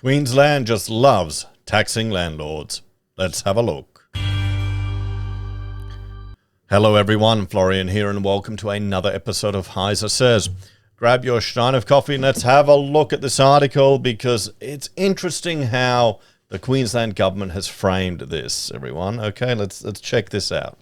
Queensland just loves taxing landlords. Let's have a look. Hello everyone, Florian here and welcome to another episode of HeiseSays. Grab your stein of coffee and let's have a look at this article because it's interesting how the Queensland government has framed this, everyone. Okay, let's check this out.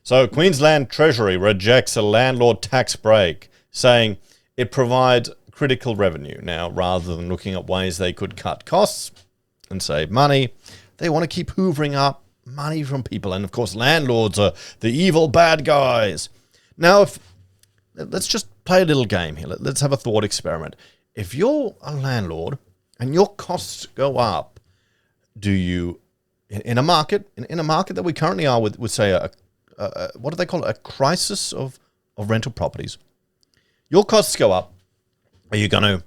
So Queensland Treasury rejects a landlord tax break, saying it provides critical revenue. Now, rather than looking at ways they could cut costs and save money, they want to keep hoovering up money from people. And of course, landlords are the evil bad guys. Now, let's just play a little game here. Let's have a thought experiment. If you're a landlord and your costs go up, do you, in a market that we currently are with say, what do they call it? A crisis of rental properties. Your costs go up. Are you going to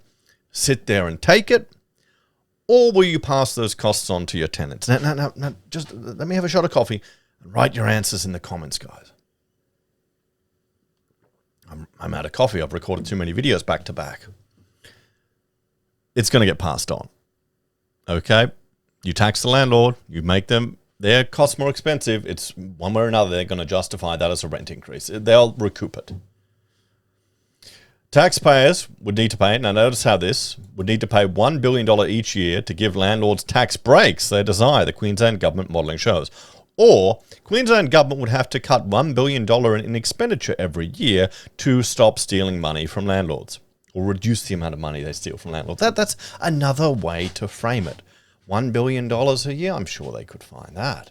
sit there and take it? Or will you pass those costs on to your tenants? Now, just let me have a shot of coffee and write your answers in the comments, guys. I'm out of coffee. I've recorded too many videos back to back. It's going to get passed on. Okay? You tax the landlord. You make their costs more expensive. It's one way or another, they're going to justify that as a rent increase. They'll recoup it. Taxpayers would need to pay, now notice how this, would need to pay $1 billion each year to give landlords tax breaks they desire, the Queensland government modelling shows. Or, Queensland government would have to cut $1 billion in expenditure every year to stop stealing money from landlords. Or reduce the amount of money they steal from landlords. That's another way to frame it. $1 billion a year, I'm sure they could find that.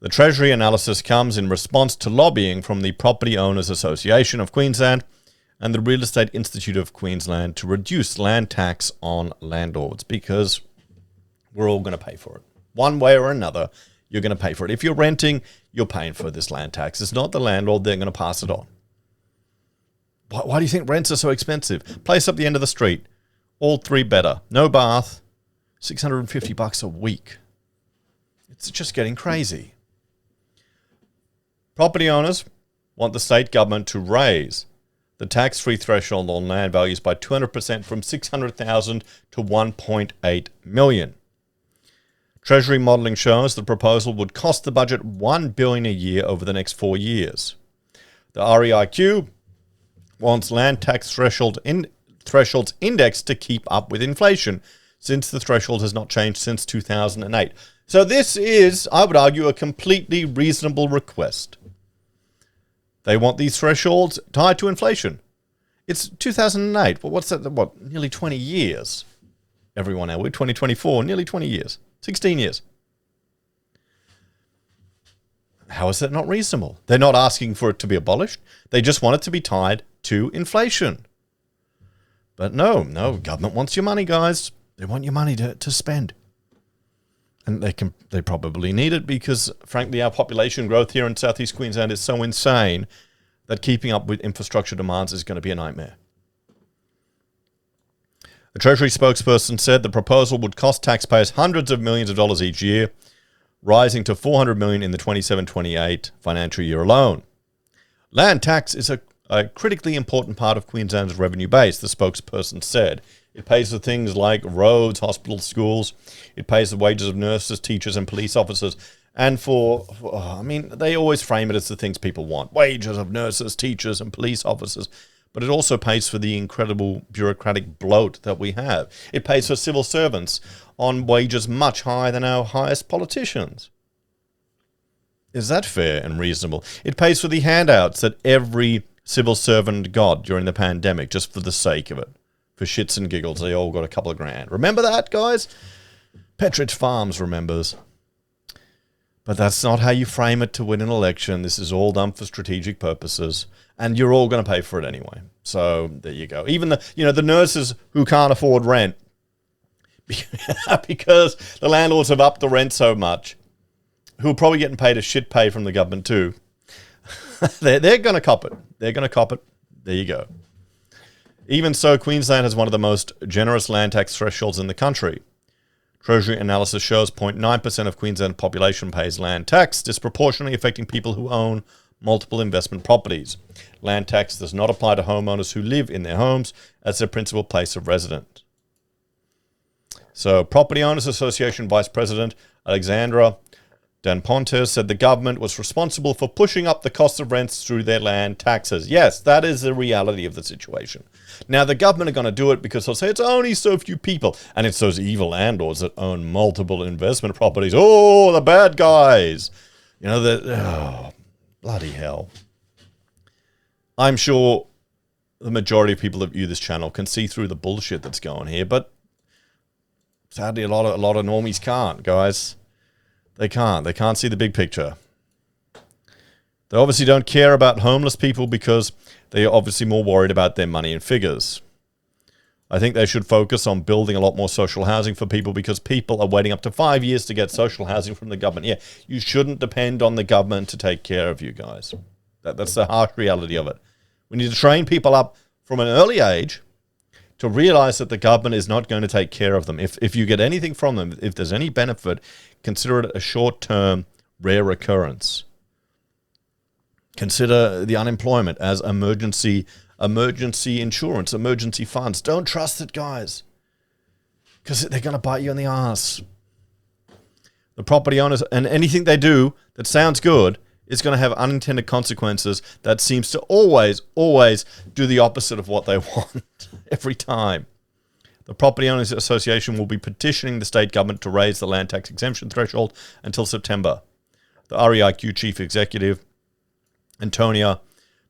The Treasury analysis comes in response to lobbying from the Property Owners Association of Queensland and the Real Estate Institute of Queensland to reduce land tax on landlords because we're all going to pay for it. One way or another, you're going to pay for it. If you're renting, you're paying for this land tax. It's not the landlord, they're going to pass it on. Why do you think rents are so expensive? Place up the end of the street, all three better, no bath, $650 a week. It's just getting crazy. Property owners want the state government to raise the tax-free threshold on land values by 200% from $600,000 to $1.8 million. Treasury modelling shows the proposal would cost the budget $1 billion a year over the next 4 years. The REIQ wants land tax thresholds indexed to keep up with inflation, since the threshold has not changed since 2008. So this is, I would argue, a completely reasonable request. They want these thresholds tied to inflation. It's 2008. Well, what's that? What, nearly 20 years? Everyone now, we're 2024, nearly 20 years. 16 years. How is that not reasonable? They're not asking for it to be abolished. They just want it to be tied to inflation. But no, government wants your money, guys. They want your money to spend. And they probably need it because, frankly, our population growth here in southeast Queensland is so insane that keeping up with infrastructure demands is going to be a nightmare. A Treasury spokesperson said the proposal would cost taxpayers hundreds of millions of dollars each year, rising to $400 million in the 27-28 financial year alone. Land tax is a critically important part of Queensland's revenue base, the spokesperson said. It pays for things like roads, hospitals, schools. It pays the wages of nurses, teachers, and police officers. And they always frame it as the things people want. Wages of nurses, teachers, and police officers. But it also pays for the incredible bureaucratic bloat that we have. It pays for civil servants on wages much higher than our highest politicians. Is that fair and reasonable? It pays for the handouts that every civil servant got during the pandemic just for the sake of it. For shits and giggles, they all got a couple of grand. Remember that, guys? Petridge Farms remembers. But that's not how you frame it to win an election. This is all done for strategic purposes. And you're all going to pay for it anyway. So there you go. Even the nurses who can't afford rent because the landlords have upped the rent so much, who are probably getting paid a shit pay from the government too. They're going to cop it. They're going to cop it. There you go. Even so, Queensland has one of the most generous land tax thresholds in the country. Treasury analysis shows 0.9% of Queensland's population pays land tax, disproportionately affecting people who own multiple investment properties. Land tax does not apply to homeowners who live in their homes as their principal place of residence. So Property Owners Association Vice President Alexandra Danpontes said the government was responsible for pushing up the cost of rents through their land taxes. Yes, that is the reality of the situation. Now, the government are going to do it because they'll say it's only so few people. And it's those evil landlords that own multiple investment properties. Oh, the bad guys. You know, bloody hell. I'm sure the majority of people that view this channel can see through the bullshit that's going here. But sadly, a lot of normies can't, guys. They can't. They can't see the big picture. They obviously don't care about homeless people because they are obviously more worried about their money and figures. I think they should focus on building a lot more social housing for people because people are waiting up to 5 years to get social housing from the government. Yeah, you shouldn't depend on the government to take care of you guys. That's the harsh reality of it. We need to train people up from an early age to realize that the government is not going to take care of them. If you get anything from them, if there's any benefit, consider it a short-term, rare occurrence. Consider the unemployment as emergency insurance, emergency funds. Don't trust it, guys, because they're going to bite you in the ass. The property owners, and anything they do that sounds good, is going to have unintended consequences that seems to always do the opposite of what they want every time. The Property Owners Association will be petitioning the state government to raise the land tax exemption threshold until September. The REIQ chief executive, Antonia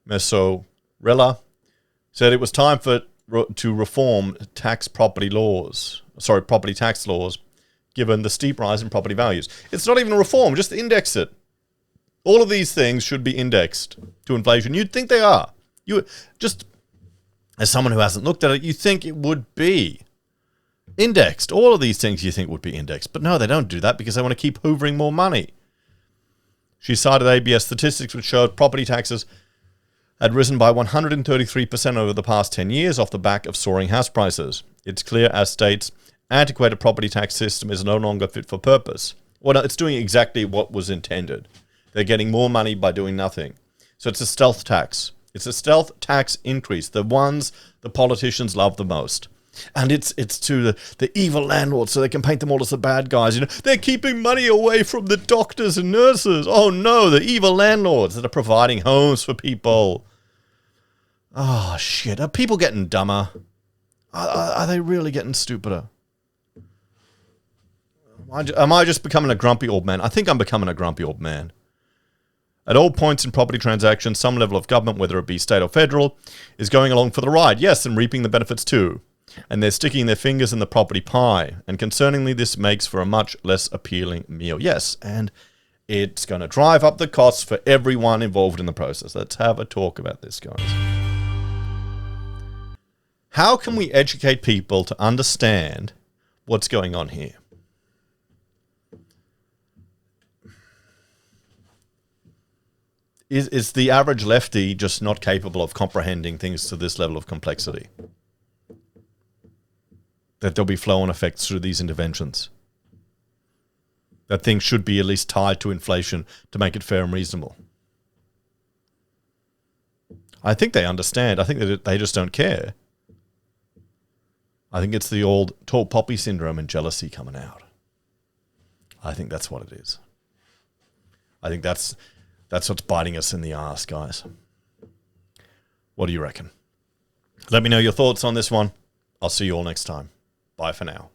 Messorella, said it was time to reform property tax laws, given the steep rise in property values. It's not even a reform, just index it. All of these things should be indexed to inflation. You'd think they are. You just, as someone who hasn't looked at it, you think it would be indexed. All of these things you think would be indexed. But no, they don't do that because they want to keep hoovering more money. She cited ABS statistics which showed property taxes had risen by 133% over the past 10 years off the back of soaring house prices. It's clear as states' antiquated property tax system is no longer fit for purpose. Well, no, it's doing exactly what was intended. They're getting more money by doing nothing. So it's a stealth tax. It's a stealth tax increase, the ones the politicians love the most. And it's to the evil landlords so they can paint them all as the bad guys. You know, they're keeping money away from the doctors and nurses. Oh no, the evil landlords that are providing homes for people. Oh shit, are people getting dumber? Are they really getting stupider? Am I just becoming a grumpy old man? I think I'm becoming a grumpy old man. At all points in property transactions, some level of government, whether it be state or federal, is going along for the ride. Yes, and reaping the benefits too. And they're sticking their fingers in the property pie. And concerningly, this makes for a much less appealing meal. Yes, and it's going to drive up the costs for everyone involved in the process. Let's have a talk about this, guys. How can we educate people to understand what's going on here? Is the average lefty just not capable of comprehending things to this level of complexity? That there'll be flow-on effects through these interventions? That things should be at least tied to inflation to make it fair and reasonable? I think they understand. I think that they just don't care. I think it's the old tall poppy syndrome and jealousy coming out. I think that's what it is. I think that's what's biting us in the ass, guys. What do you reckon? Let me know your thoughts on this one. I'll see you all next time. Bye for now.